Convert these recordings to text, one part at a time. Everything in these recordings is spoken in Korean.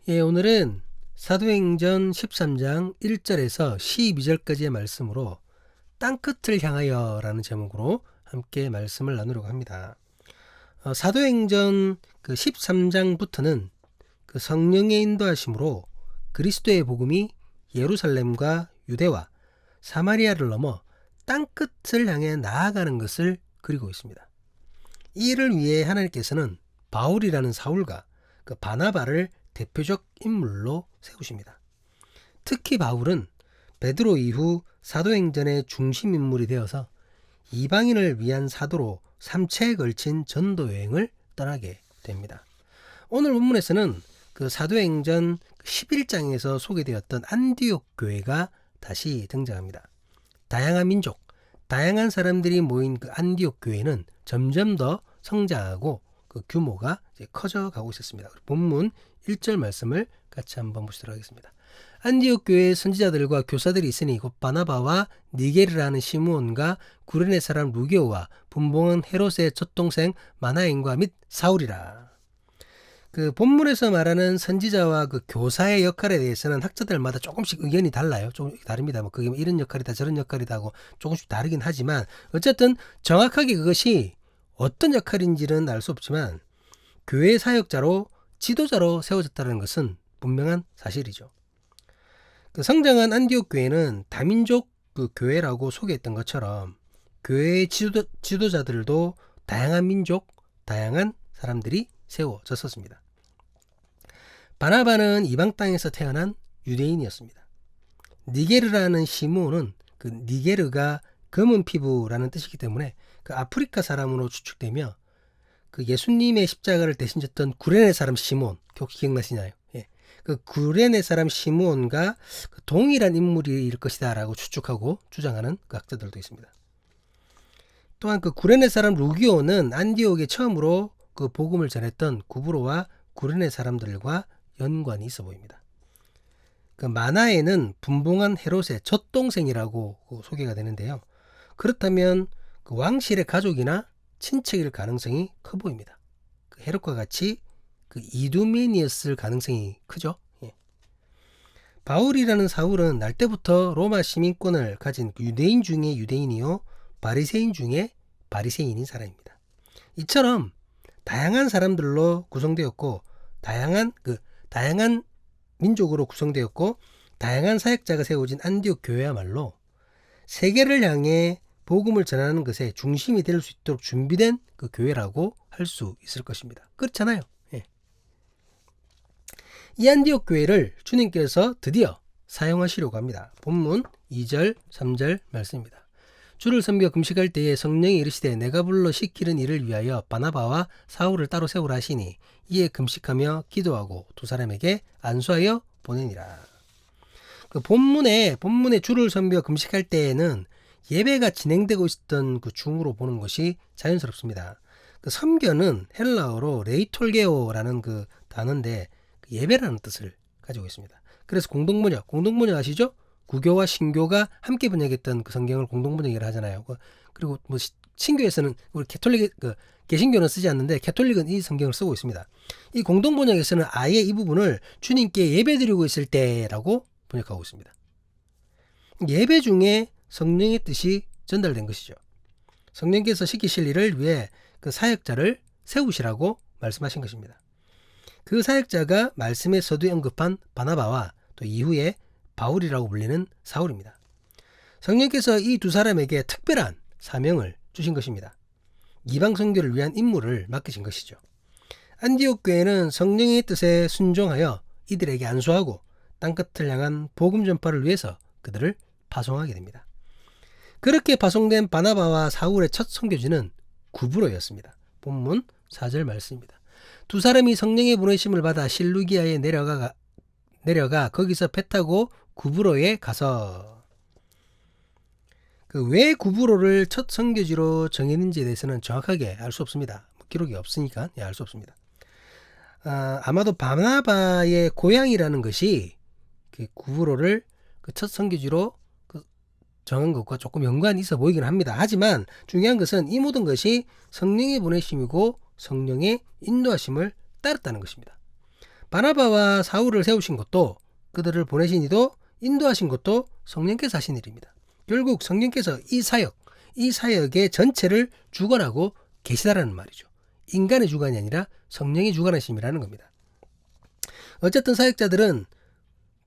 예, 오늘은 사도행전 13장 1절에서 12절까지의 말씀으로 땅끝을 향하여 라는 제목으로 함께 말씀을 나누려고 합니다. 사도행전 13장부터는 성령의 인도하심으로 그리스도의 복음이 예루살렘과 유대와 사마리아를 넘어 땅끝을 향해 나아가는 것을 그리고 있습니다. 이를 위해 하나님께서는 바울이라는 사울과 바나바를 대표적 인물로 세우십니다. 특히 바울은 베드로 이후 사도행전의 중심 인물이 되어서 이방인을 위한 사도로 3차에 걸친 전도 여행을 떠나게 됩니다. 오늘 본문에서는 사도행전 11장에서 소개되었던 안디옥 교회가 다시 등장합니다. 다양한 민족, 다양한 사람들이 모인 안디옥 교회는 점점 더 성장하고 규모가 커져가고 있었습니다. 본문 1절 말씀을 같이 한번 보시도록 하겠습니다. 안디옥 교회의 선지자들과 교사들이 있으니 곧 바나바와 니게르라는 시므온과 구레네 사람 루게오와 분봉은 헤롯의 젖동생 마나엔과 및 사울이라. 본문에서 말하는 선지자와 교사의 역할에 대해서는 학자들마다 조금씩 의견이 달라요. 좀 다릅니다. 그게 이런 역할이다 저런 역할이다 하고 조금씩 다르긴 하지만 어쨌든 정확하게 그것이 어떤 역할인지는 알 수 없지만 교회 사역자로 지도자로 세워졌다는 것은 분명한 사실이죠. 성장한 안디옥 교회는 다민족 교회라고 소개했던 것처럼 교회의 지도자들도 다양한 민족, 다양한 사람들이 세워졌었습니다. 바나바는 이방 땅에서 태어난 유대인이었습니다. 니게르라는 시므온은 니게르가 검은 피부라는 뜻이기 때문에 아프리카 사람으로 추측되며 예수님의 십자가를 대신 졌던 구레네 사람 시므온, 혹시 기억나시나요? 예. 구레네 사람 시므온과 동일한 인물일 것이다 라고 추측하고 주장하는 학자들도 있습니다. 또한 구레네 사람 루기오는 안디옥에 처음으로 복음을 전했던 구브로와 구레네 사람들과 연관이 있어 보입니다. 마나에는 분봉한 헤롯의 젖동생이라고 소개가 되는데요. 그렇다면 왕실의 가족이나 친척일 가능성이 커 보입니다. 헤롯과 같이 이두메니였을 가능성이 크죠. 예. 바울이라는 사울은 날 때부터 로마 시민권을 가진 유대인 중에 유대인이요 바리새인 중에 바리새인인 사람입니다. 이처럼 다양한 사람들로 구성되었고 다양한 민족으로 구성되었고 다양한 사역자가 세워진 안디옥 교회야말로 세계를 향해 복음을 전하는 것에 중심이 될 수 있도록 준비된 교회라고 할 수 있을 것입니다. 그렇잖아요. 예. 이 안디옥 교회를 주님께서 드디어 사용하시려고 합니다. 본문 2절 3절 말씀입니다. 주를 섬겨 금식할 때에 성령이 이르시되 내가 불러 시키는 일을 위하여 바나바와 사울을 따로 세우라 하시니 이에 금식하며 기도하고 두 사람에게 안수하여 보내니라. 본문에 주를 섬겨 금식할 때에는 예배가 진행되고 있었던 중으로 보는 것이 자연스럽습니다. 섬겨는 헬라어로 레이톨게오라는 단어인데 예배라는 뜻을 가지고 있습니다. 그래서 공동번역 아시죠? 구교와 신교가 함께 번역했던 성경을 공동번역이라 하잖아요. 그리고 신교에서는 우리 개신교는 쓰지 않는데 캐톨릭은 이 성경을 쓰고 있습니다. 이 공동번역에서는 아예 이 부분을 주님께 예배드리고 있을 때라고 번역하고 있습니다. 예배 중에 성령의 뜻이 전달된 것이죠. 성령께서 시키실 일을 위해 사역자를 세우시라고 말씀하신 것입니다. 그 사역자가 말씀의 서두에 언급한 바나바와 또 이후에 바울이라고 불리는 사울입니다. 성령께서 이 두 사람에게 특별한 사명을 주신 것입니다. 이방 선교를 위한 임무를 맡기신 것이죠. 안디옥 교회는 성령의 뜻에 순종하여 이들에게 안수하고 땅끝을 향한 복음 전파를 위해서 그들을 파송하게 됩니다. 그렇게 파송된 바나바와 사울의 첫 선교지는 구브로였습니다. 본문 4절 말씀입니다. 두 사람이 성령의 보내심을 받아 실루기아에 내려가 거기서 배 타고 구브로에 가서 왜 구브로를 첫 선교지로 정했는지에 대해서는 정확하게 알 수 없습니다. 기록이 없으니까 알 수 없습니다. 아마도 바나바의 고향이라는 것이 구브로를 첫 선교지로 정한 것과 조금 연관이 있어 보이긴 합니다. 하지만 중요한 것은 이 모든 것이 성령의 보내심이고 성령의 인도하심을 따랐다는 것입니다. 바나바와 사울을 세우신 것도 그들을 보내신 이도 인도하신 것도 성령께서 하신 일입니다. 결국 성령께서 이 사역의 전체를 주관하고 계시다라는 말이죠. 인간의 주관이 아니라 성령의 주관하심이라는 겁니다. 어쨌든 사역자들은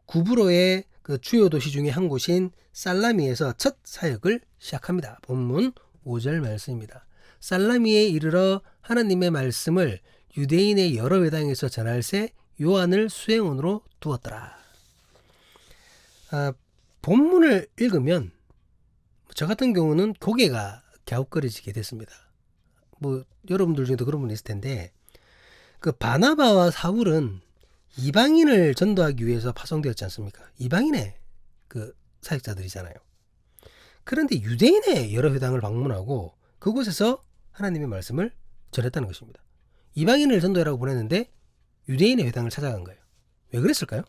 구브로의 그 주요 도시 중에 한 곳인 살라미에서 첫 사역을 시작합니다. 본문 5절 말씀입니다. 살라미에 이르러 하나님의 말씀을 유대인의 여러 회당에서 전할새 요한을 수행원으로 두었더라. 본문을 읽으면 저 같은 경우는 고개가 갸웃거려지게 됐습니다. 뭐 여러분들 중에도 그런 분이 있을 텐데 그 바나바와 사울은 이방인을 전도하기 위해서 파송되었지 않습니까? 이방인의 그 사역자들이잖아요. 그런데 유대인의 여러 회당을 방문하고 그곳에서 하나님의 말씀을 전했다는 것입니다. 이방인을 전도하라고 보냈는데 유대인의 회당을 찾아간 거예요. 왜 그랬을까요?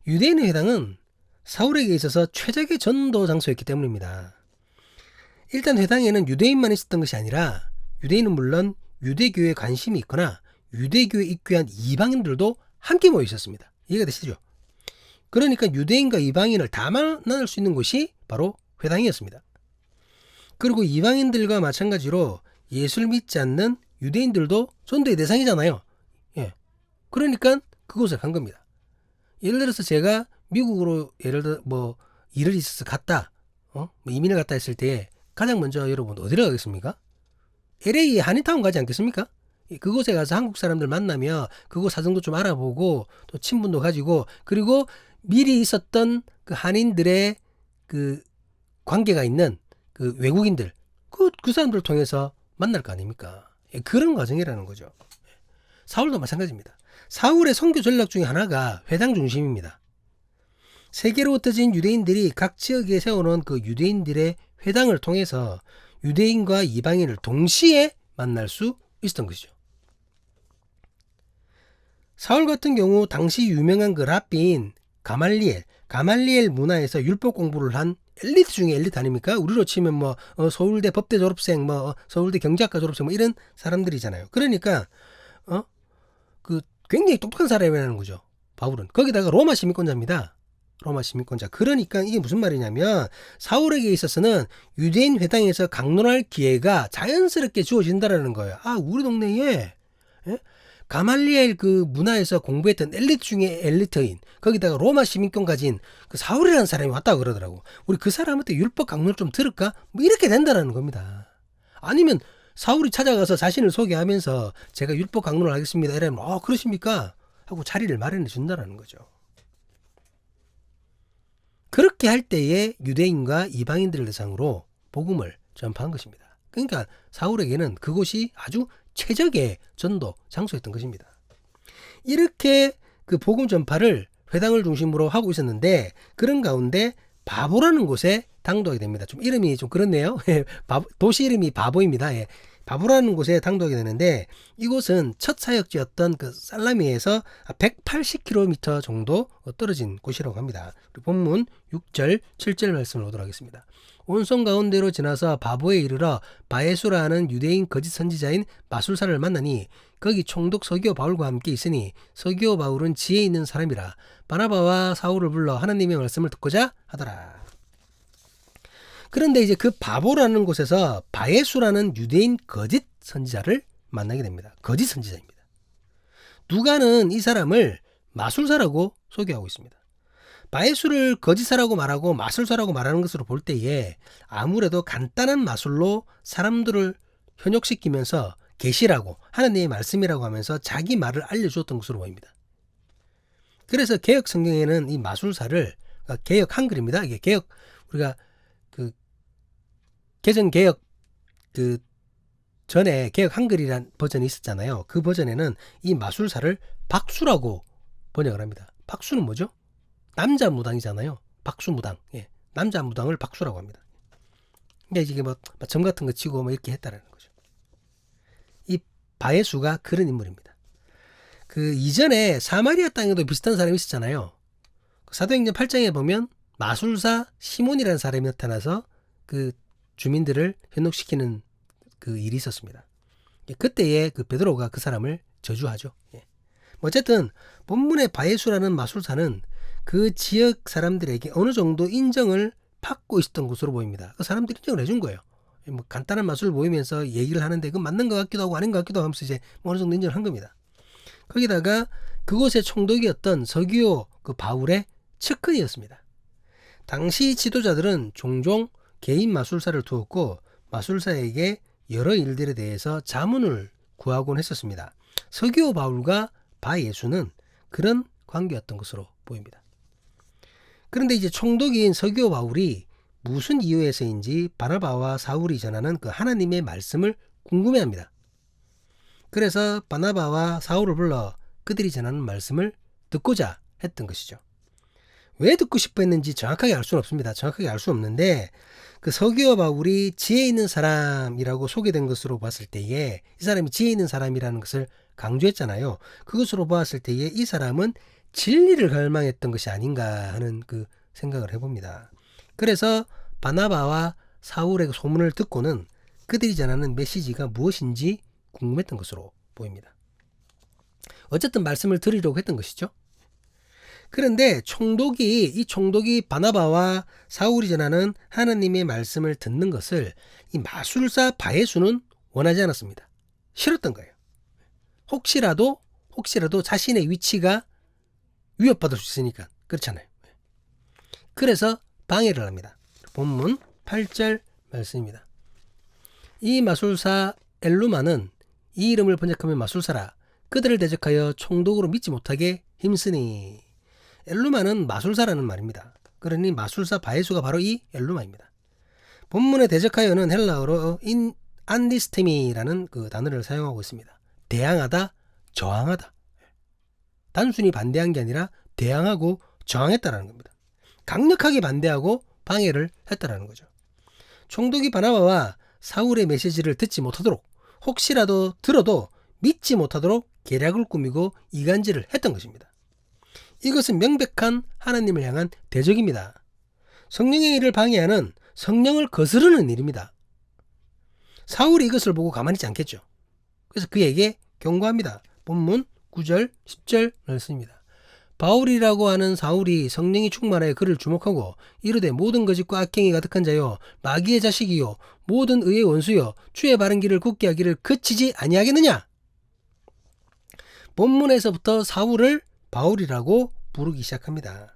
유대인의 회당은 사울에게 있어서 최적의 전도 장소였기 때문입니다. 일단 회당에는 유대인만 있었던 것이 아니라 유대인은 물론 유대교에 관심이 있거나 유대교에 입교한 이방인들도 함께 모여 있었습니다. 이해가 되시죠? 그러니까 유대인과 이방인을 다 만날 수 있는 곳이 바로 회당이었습니다. 그리고 이방인들과 마찬가지로 예수를 믿지 않는 유대인들도 전도의 대상이잖아요. 예. 그러니까 그곳에 간 겁니다. 예를 들어서 제가 미국으로 예를 들어 뭐 일을 있어서 갔다, 뭐 이민을 갔다 했을 때 가장 먼저 여러분 어디로 가겠습니까? LA 한인타운 가지 않겠습니까? 그곳에 가서 한국 사람들 만나며 그곳 사정도 좀 알아보고 또 친분도 가지고 그리고 미리 있었던 그 한인들의 그 관계가 있는 그 외국인들 그 사람들을 통해서 만날 거 아닙니까? 그런 과정이라는 거죠. 사울도 마찬가지입니다. 사울의 선교 전략 중에 하나가 회당 중심입니다. 세계로 흩어진 유대인들이 각 지역에 세워놓은 그 유대인들의 회당을 통해서 유대인과 이방인을 동시에 만날 수 있었던 것이죠. 사울 같은 경우 당시 유명한 그 랍비인 가말리엘 문화에서 율법 공부를 한 엘리트 중에 엘리트 아닙니까? 우리로 치면 뭐 서울대 법대 졸업생, 뭐 서울대 경제학과 졸업생 뭐 이런 사람들이잖아요. 그러니까 그 굉장히 똑똑한 사람이라는 거죠. 바울은 거기다가 로마 시민권자입니다. 로마 시민권자. 그러니까 이게 무슨 말이냐면 사울에게 있어서는 유대인 회당에서 강론할 기회가 자연스럽게 주어진다라는 거예요. 아, 우리 동네에 가말리엘 그 문화에서 공부했던 엘리트 중에 엘리트인 거기다가 로마 시민권 가진 그 사울이라는 사람이 왔다고 그러더라고. 우리 그 사람한테 율법 강론을 좀 들을까? 뭐 이렇게 된다라는 겁니다. 아니면 사울이 찾아가서 자신을 소개하면서 제가 율법 강론을 하겠습니다. 이러면 그러십니까? 하고 자리를 마련해 준다라는 거죠. 그렇게 할 때에 유대인과 이방인들을 대상으로 복음을 전파한 것입니다. 그러니까 사울에게는 그곳이 아주 최적의 전도 장소였던 것입니다. 이렇게 그 복음 전파를 회당을 중심으로 하고 있었는데 그런 가운데 바보라는 곳에 당도하게 됩니다. 좀 이름이 좀 그렇네요. 도시 이름이 바보입니다. 바보라는 곳에 당도하게 되는데 이곳은 첫 사역지였던 그 살라미에서 180km 정도 떨어진 곳이라고 합니다. 본문 6절, 7절 말씀을 보도록 하겠습니다. 온성 가운데로 지나서 바보에 이르러 바에수라는 유대인 거짓 선지자인 마술사를 만나니 거기 총독 서기오 바울과 함께 있으니 서기오 바울은 지혜 있는 사람이라 바나바와 사울을 불러 하나님의 말씀을 듣고자 하더라. 그런데 이제 그 바보라는 곳에서 바에수라는 유대인 거짓 선지자를 만나게 됩니다. 거짓 선지자입니다. 누가는 이 사람을 마술사라고 소개하고 있습니다. 바에수를 거짓사라고 말하고 마술사라고 말하는 것으로 볼 때에 아무래도 간단한 마술로 사람들을 현혹시키면서 계시라고 하나님의 말씀이라고 하면서 자기 말을 알려주었던 것으로 보입니다. 그래서 개혁 성경에는 이 마술사를 개혁 한글입니다. 이게 개혁 우리가 그 개정 개혁 그 전에 개혁 한글이란 버전이 있었잖아요. 그 버전에는 이 마술사를 박수라고 번역을 합니다. 박수는 뭐죠? 남자 무당이잖아요. 박수 무당. 남자 무당을 박수라고 합니다. 그러니까 이게 뭐 점 같은 거 치고 뭐 이렇게 했다라는 거죠. 이 바에수가 그런 인물입니다. 그 이전에 사마리아 땅에도 비슷한 사람이 있었잖아요. 사도행전 8장에 보면 마술사 시몬이라는 사람이 나타나서 그 주민들을 현혹시키는 그 일이 있었습니다. 그때에 그 베드로가 그 사람을 저주하죠. 어쨌든 본문의 바예수라는 마술사는 그 지역 사람들에게 어느 정도 인정을 받고 있었던 것으로 보입니다. 그 사람들이 인정을 해준 거예요. 뭐 간단한 마술을 보이면서 얘기를 하는데 그 맞는 것 같기도 하고 아닌 것 같기도 하면서 이제 어느 정도 인정을 한 겁니다. 거기다가 그곳의 총독이었던 서기오 그 바울의 측근이었습니다. 당시 지도자들은 종종 개인 마술사를 두었고 마술사에게 여러 일들에 대해서 자문을 구하곤 했었습니다. 서기오 바울과 바예수는 그런 관계였던 것으로 보입니다. 그런데 이제 총독인 서기오 바울이 무슨 이유에서인지 바나바와 사울이 전하는 그 하나님의 말씀을 궁금해합니다. 그래서 바나바와 사울을 불러 그들이 전하는 말씀을 듣고자 했던 것이죠. 왜 듣고 싶어 했는지 정확하게 알 수는 없습니다. 정확하게 알 수 없는데 그 서기오 바울이 지혜 있는 사람이라고 소개된 것으로 봤을 때에 이 사람이 지혜 있는 사람이라는 것을 강조했잖아요. 그것으로 봤을 때에 이 사람은 진리를 갈망했던 것이 아닌가 하는 그 생각을 해봅니다. 그래서 바나바와 사울의 소문을 듣고는 그들이 전하는 메시지가 무엇인지 궁금했던 것으로 보입니다. 어쨌든 말씀을 드리려고 했던 것이죠. 그런데 이 총독이 바나바와 사울이 전하는 하나님의 말씀을 듣는 것을 이 마술사 바예수는 원하지 않았습니다. 싫었던 거예요. 혹시라도 자신의 위치가 위협받을 수 있으니까. 그렇잖아요. 그래서 방해를 합니다. 본문 8절 말씀입니다. 이 마술사 엘루마는 이 이름을 번역하면 마술사라 그들을 대적하여 총독으로 믿지 못하게 힘쓰니. 엘루마는 마술사라는 말입니다. 그러니 마술사 바예수가 바로 이 엘루마입니다. 본문의 대적하여는 헬라어로 안디스테미라는 그 단어를 사용하고 있습니다. 대항하다, 저항하다. 단순히 반대한 게 아니라 대항하고 저항했다라는 겁니다. 강력하게 반대하고 방해를 했다라는 거죠. 총독이 바나바와 사울의 메시지를 듣지 못하도록 혹시라도 들어도 믿지 못하도록 계략을 꾸미고 이간질을 했던 것입니다. 이것은 명백한 하나님을 향한 대적입니다. 성령의 일을 방해하는 성령을 거스르는 일입니다. 사울이 이것을 보고 가만히 있지 않겠죠. 그래서 그에게 경고합니다. 본문 9절 10절 말씀입니다. 바울이라고 하는 사울이 성령이 충만하여 그를 주목하고 이르되 모든 거짓과 악행이 가득한 자요 마귀의 자식이요 모든 의의 원수요 주의 바른 길을 굳게 하기를 그치지 아니하겠느냐. 본문에서부터 사울을 바울이라고 부르기 시작합니다.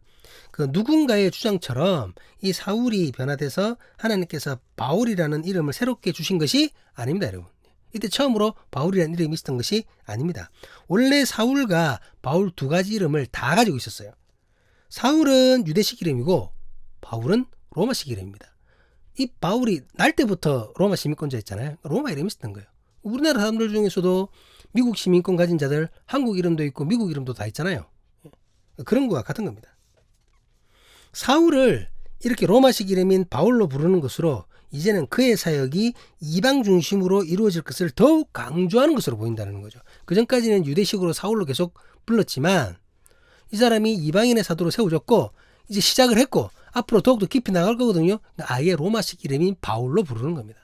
그 누군가의 주장처럼 이 사울이 변화돼서 하나님께서 바울이라는 이름을 새롭게 주신 것이 아닙니다, 여러분. 이때 처음으로 바울이라는 이름이 있었던 것이 아닙니다. 원래 사울과 바울 두 가지 이름을 다 가지고 있었어요. 사울은 유대식 이름이고 바울은 로마식 이름입니다. 이 바울이 날 때부터 로마 시민권자였잖아요. 로마 이름이 있었던 거예요. 우리나라 사람들 중에서도 미국 시민권 가진 자들 한국 이름도 있고 미국 이름도 다 있잖아요. 그런 거와 같은 겁니다. 사울을 이렇게 로마식 이름인 바울로 부르는 것으로 이제는 그의 사역이 이방 중심으로 이루어질 것을 더욱 강조하는 것으로 보인다는 거죠. 그전까지는 유대식으로 사울로 계속 불렀지만 이 사람이 이방인의 사도로 세워졌고 이제 시작을 했고 앞으로 더욱더 깊이 나갈 거거든요. 아예 로마식 이름인 바울로 부르는 겁니다.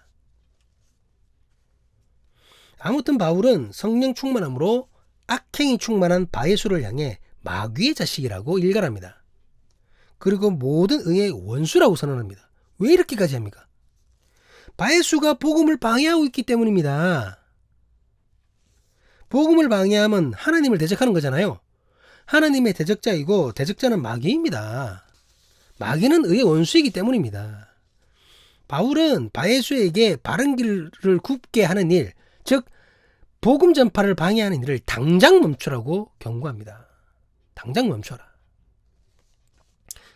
아무튼 바울은 성령 충만함으로 악행이 충만한 바예수를 향해 마귀의 자식이라고 일갈합니다. 그리고 모든 의의 원수라고 선언합니다. 왜 이렇게까지 합니까? 바예수가 복음을 방해하고 있기 때문입니다. 복음을 방해하면 하나님을 대적하는 거잖아요. 하나님의 대적자이고 대적자는 마귀입니다. 마귀는 의의 원수이기 때문입니다. 바울은 바예수에게 바른 길을 굽게 하는 일, 즉 복음 전파를 방해하는 일을 당장 멈추라고 경고합니다. 당장 멈춰라.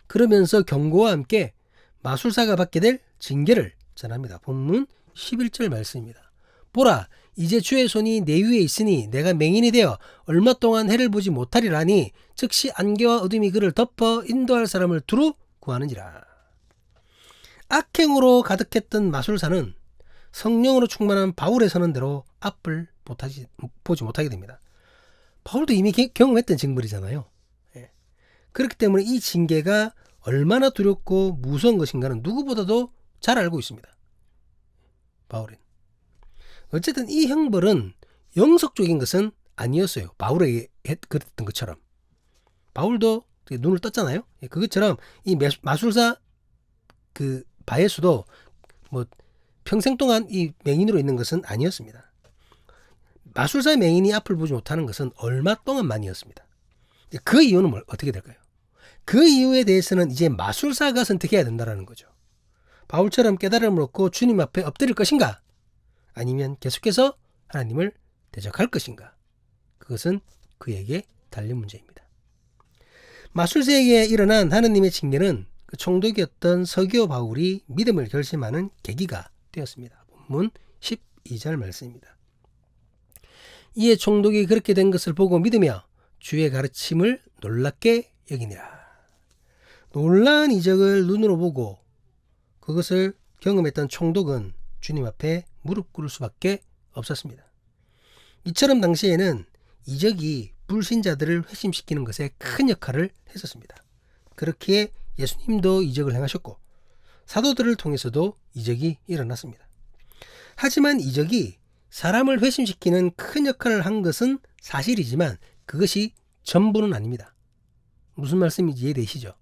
그러면서 경고와 함께 마술사가 받게 될 징계를 전합니다. 본문 11절 말씀입니다. 보라, 이제 주의 손이 내 위에 있으니 내가 맹인이 되어 얼마 동안 해를 보지 못하리라니 즉시 안개와 어둠이 그를 덮어 인도할 사람을 두루 구하느니라. 악행으로 가득했던 마술사는 성령으로 충만한 바울의 선언대로 앞을 보지 못하게 됩니다. 바울도 이미 경험했던 징벌이잖아요. 그렇기 때문에 이 징계가 얼마나 두렵고 무서운 것인가는 누구보다도 잘 알고 있습니다. 바울은. 어쨌든 이 형벌은 영속적인 것은 아니었어요. 바울에게 그랬던 것처럼. 바울도 눈을 떴잖아요. 그것처럼 이 마술사 그 바예수도 뭐 평생 동안 이 맹인으로 있는 것은 아니었습니다. 마술사 맹인이 앞을 보지 못하는 것은 얼마 동안만이었습니다. 그 이유는 어떻게 될까요? 그 이유에 대해서는 이제 마술사가 선택해야 된다는 거죠. 바울처럼 깨달음을 얻고 주님 앞에 엎드릴 것인가? 아니면 계속해서 하나님을 대적할 것인가? 그것은 그에게 달린 문제입니다. 마술사에게 일어난 하느님의 징계는 그 총독이었던 서기오 바울이 믿음을 결심하는 계기가 되었습니다. 본문 12절 말씀입니다. 이에 총독이 그렇게 된 것을 보고 믿으며 주의 가르침을 놀랍게 여기니라. 놀라운 이적을 눈으로 보고 그것을 경험했던 총독은 주님 앞에 무릎 꿇을 수밖에 없었습니다. 이처럼 당시에는 이적이 불신자들을 회심시키는 것에 큰 역할을 했었습니다. 그렇기에 예수님도 이적을 행하셨고 사도들을 통해서도 이적이 일어났습니다. 하지만 이적이 사람을 회심시키는 큰 역할을 한 것은 사실이지만 그것이 전부는 아닙니다. 무슨 말씀인지 이해되시죠?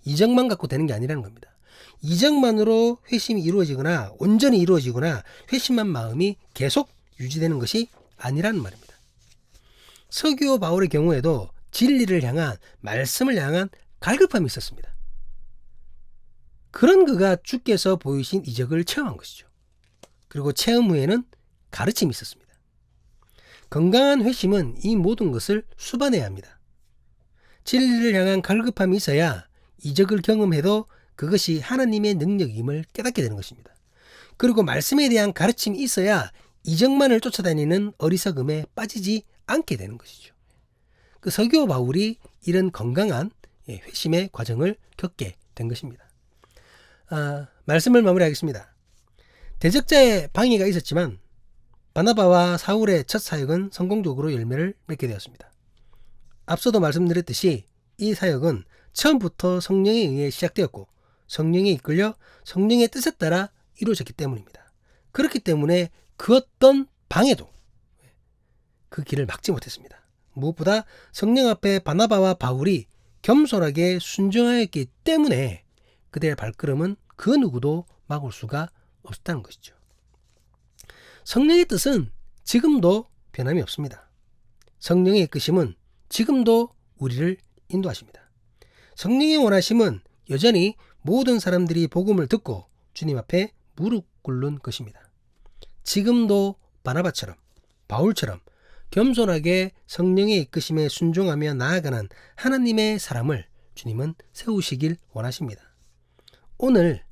이적만 갖고 되는 게 아니라는 겁니다. 이적만으로 회심이 이루어지거나 온전히 이루어지거나 회심한 마음이 계속 유지되는 것이 아니라는 말입니다. 서기오 바울의 경우에도 진리를 향한 말씀을 향한 갈급함이 있었습니다. 그런 그가 주께서 보이신 이적을 체험한 것이죠. 그리고 체험 후에는 가르침이 있었습니다. 건강한 회심은 이 모든 것을 수반해야 합니다. 진리를 향한 갈급함이 있어야 이적을 경험해도 그것이 하나님의 능력임을 깨닫게 되는 것입니다. 그리고 말씀에 대한 가르침이 있어야 이적만을 쫓아다니는 어리석음에 빠지지 않게 되는 것이죠. 그 서기오 바울이 이런 건강한 회심의 과정을 겪게 된 것입니다. 말씀을 마무리하겠습니다. 대적자의 방해가 있었지만 바나바와 사울의 첫 사역은 성공적으로 열매를 맺게 되었습니다. 앞서도 말씀드렸듯이 이 사역은 처음부터 성령에 의해 시작되었고 성령에 이끌려 성령의 뜻에 따라 이루어졌기 때문입니다. 그렇기 때문에 그 어떤 방해도 그 길을 막지 못했습니다. 무엇보다 성령 앞에 바나바와 바울이 겸손하게 순종하였기 때문에 그들의 발걸음은 그 누구도 막을 수가 없었다는 것이죠. 성령의 뜻은 지금도 변함이 없습니다. 성령의 이끄심은 지금도 우리를 인도하십니다. 성령의 원하심은 여전히 모든 사람들이 복음을 듣고 주님 앞에 무릎 꿇는 것입니다. 지금도 바나바처럼 바울처럼 겸손하게 성령의 이끄심에 순종하며 나아가는 하나님의 사람을 주님은 세우시길 원하십니다. 오늘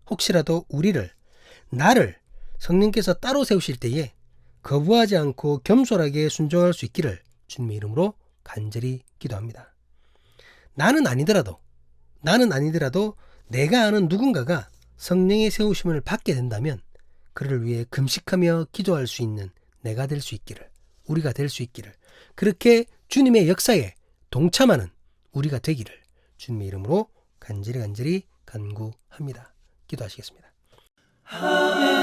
혹시라도 나를 성령께서 따로 세우실 때에 거부하지 않고 겸손하게 순종할 수 있기를 주님의 이름으로 간절히 기도합니다. 나는 아니더라도 내가 아는 누군가가 성령의 세우심을 받게 된다면 그를 위해 금식하며 기도할 수 있는 내가 될 수 있기를, 우리가 될 수 있기를, 그렇게 주님의 역사에 동참하는 우리가 되기를 주님의 이름으로 간절히 간구합니다. 기도하시겠습니다. 아멘.